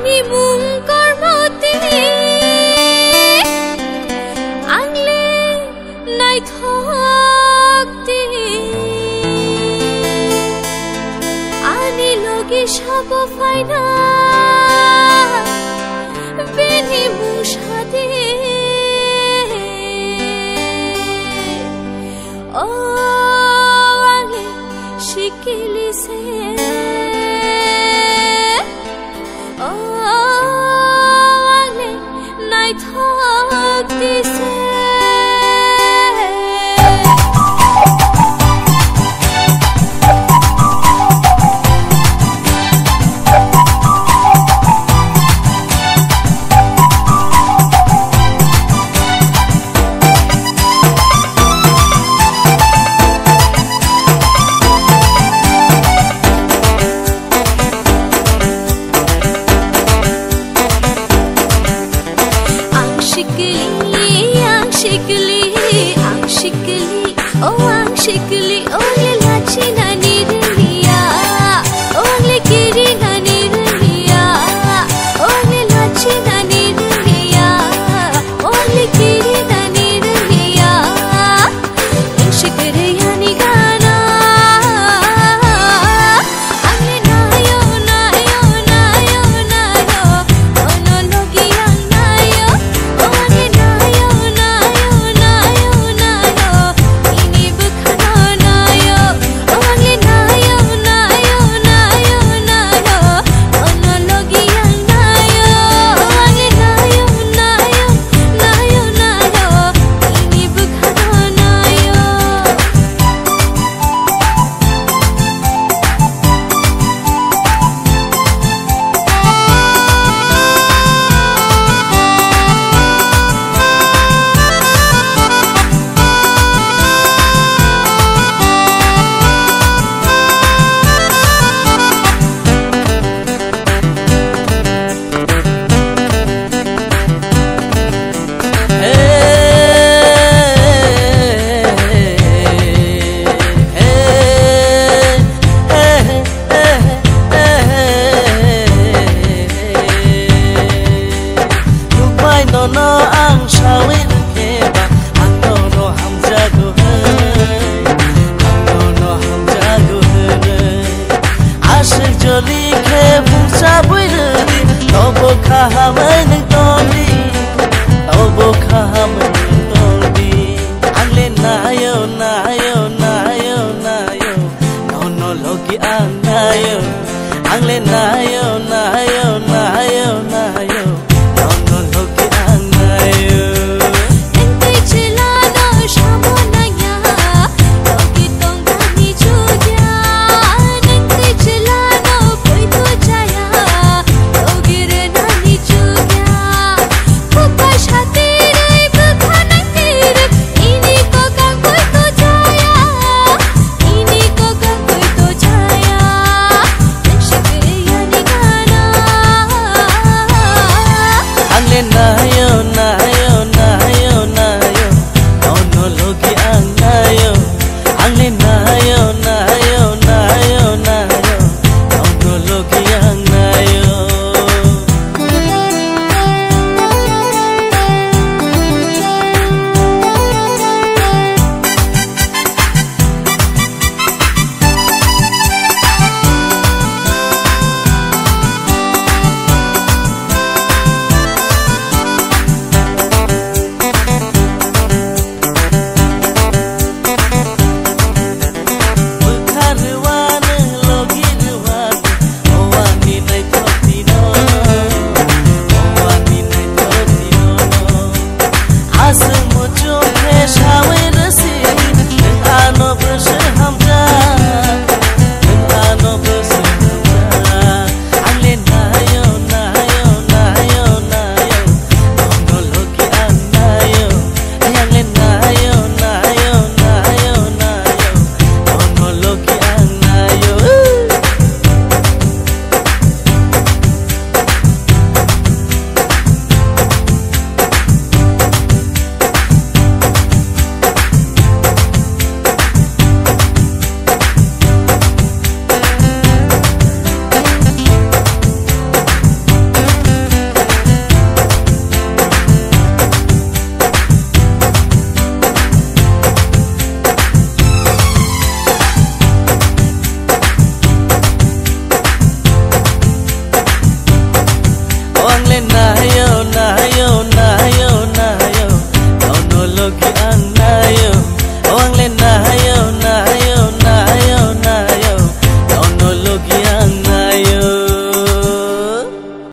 Ani mungkar mati Angle nai thakti Ani logi shabo faina Beni mushade Oh angle shikili se Shikli ole lachi na nirliya ole kiri na nirliya ole lachi na nirliya ole kiri na nirliya shikre yani gana ale nayo nayo nayo nayo ono logiya nayo ole nayo nayo nayo nayo ini Angle nayo nayo nayo nayo nono logi anayo ente chilano shamonaya logi tongani chuja ente chilano poi to jaya logi re nani chuja le nayo